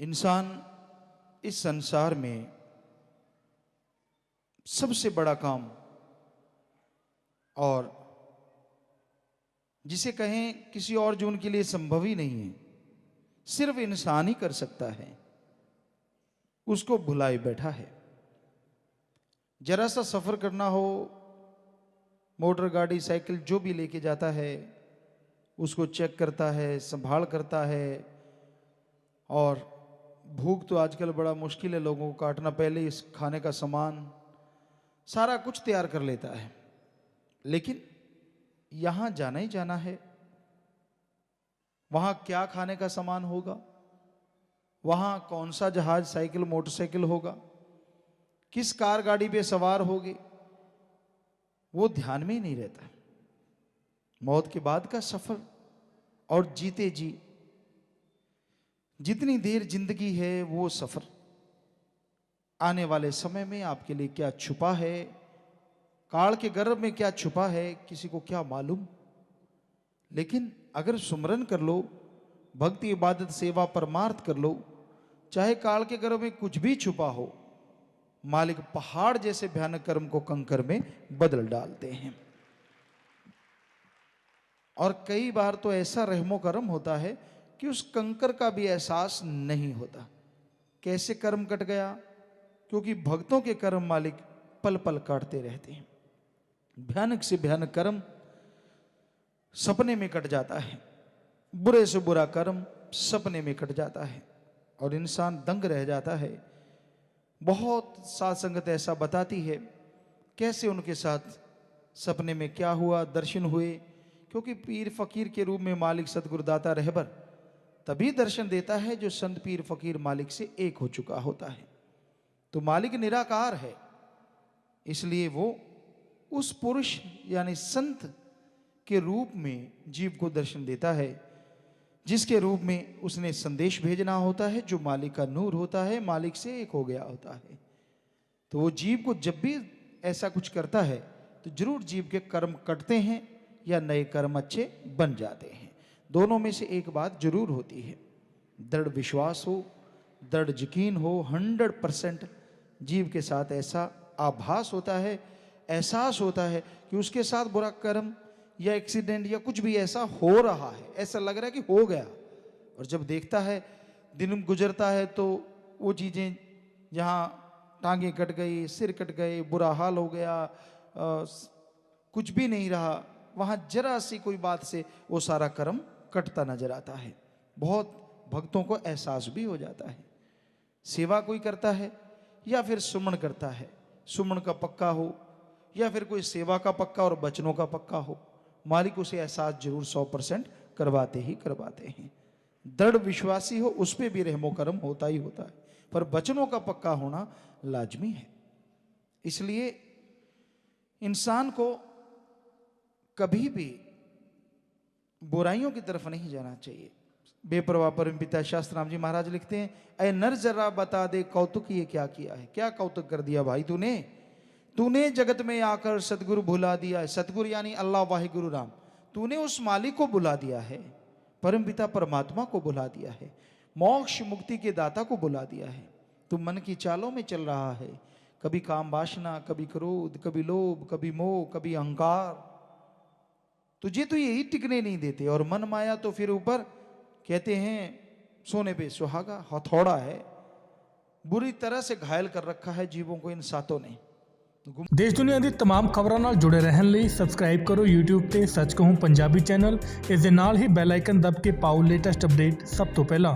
इंसान इस संसार में सबसे बड़ा काम और जिसे कहें किसी और जो उनके लिए संभव ही नहीं है, सिर्फ इंसान ही कर सकता है, उसको भुलाए बैठा है। जरा सा सफर करना हो, मोटर गाड़ी साइकिल जो भी लेके जाता है उसको चेक करता है, संभाल करता है। और भूख तो आजकल बड़ा मुश्किल है लोगों को काटना, पहले इस खाने का सामान सारा कुछ तैयार कर लेता है। लेकिन यहां जाना ही जाना है, वहां क्या खाने का सामान होगा, वहां कौन सा जहाज साइकिल मोटरसाइकिल होगा, किस कार गाड़ी पे सवार होगे, वो ध्यान में ही नहीं रहता। मौत के बाद का सफर और जीते जी जितनी देर जिंदगी है वो सफर, आने वाले समय में आपके लिए क्या छुपा है, काल के गर्भ में क्या छुपा है, किसी को क्या मालूम। लेकिन अगर सुमरन कर लो, भक्ति इबादत सेवा परमार्थ कर लो, चाहे काल के गर्भ में कुछ भी छुपा हो, मालिक पहाड़ जैसे भयानक कर्म को कंकर में बदल डालते हैं। और कई बार तो ऐसा रहमो कर्म होता है कि उस कंकर का भी एहसास नहीं होता। कैसे कर्म कट गया? क्योंकि भक्तों के कर्म मालिक पल पल काटते रहते हैं। भयानक से भयानक कर्म सपने में कट जाता है, बुरे से बुरा कर्म सपने में कट जाता है और इंसान दंग रह जाता है। बहुत साथ संगत ऐसा बताती है कैसे उनके साथ सपने में क्या हुआ, दर्शन हुए। क्योंकि पीर फकीर के रूप में मालिक सतगुरुदाता रहबर तभी दर्शन देता है जो संत पीर फकीर मालिक से एक हो चुका होता है। तो मालिक निराकार है, इसलिए वो उस पुरुष यानी संत के रूप में जीव को दर्शन देता है, जिसके रूप में उसने संदेश भेजना होता है, जो मालिक का नूर होता है, मालिक से एक हो गया होता है। तो वो जीव को जब भी ऐसा कुछ करता है तो जरूर जीव के कर्म कटते हैं या नए कर्म अच्छे बन जाते हैं। दोनों में से एक बात जरूर होती है, दृढ़ विश्वास हो, दृढ़ यकीन हो। 100% जीव के साथ ऐसा आभास होता है, एहसास होता है कि उसके साथ बुरा कर्म या एक्सीडेंट या कुछ भी ऐसा हो रहा है, ऐसा लग रहा है कि हो गया। और जब देखता है, दिन गुजरता है, तो वो चीज़ें जहाँ टांगे कट गई, सिर कट गए, बुरा हाल हो गया, कुछ भी नहीं रहा, वहाँ जरा सी कोई बात से वो सारा कर्म कटता नजर आता है। बहुत भक्तों को एहसास भी हो जाता है। सेवा कोई करता है या फिर सुमन करता है, सुमन का पक्का हो या फिर कोई सेवा का पक्का और बचनों का पक्का हो, मालिक उसे एहसास जरूर 100% करवाते ही करवाते हैं। दृढ़ विश्वासी हो, उस पर भी रहमो कर्म होता ही होता है, पर बचनों का पक्का होना लाजमी है। इसलिए इंसान को कभी भी बुराइयों की तरफ नहीं जाना चाहिए। बेपरवाह परम पिता शास्त्र राम जी महाराज लिखते हैं, अय नर जरा बता दे कौतुक ये क्या किया है। क्या कौतुक कर दिया भाई तूने जगत में आकर सतगुरु भुला दिया है। सतगुरु यानी अल्लाह वाहिगुरु राम, तूने उस मालिक को बुला दिया है, परम पिता परमात्मा को बुला दिया है, मोक्ष मुक्ति के दाता को बुला दिया है। तू मन की चालों में चल रहा है, कभी काम वासना, कभी क्रोध, कभी लोभ, कभी मोह, कभी अहंकार। तुझे तो यही टिकने नहीं देते। और मन माया तो फिर ऊपर कहते हैं सोने पे सुहागा, हथौड़ा है, बुरी तरह से घायल कर रखा है जीवों को इन सातों ने। देश दुनिया की तमाम खबरों नाल जुड़े रहने लिए सबसक्राइब करो यूट्यूब ते सच कहूं पंजाबी चैनल। इस दे नाल ही बैल आइकन दब के पाओ लेटेस्ट अपडेट सब तो पहला।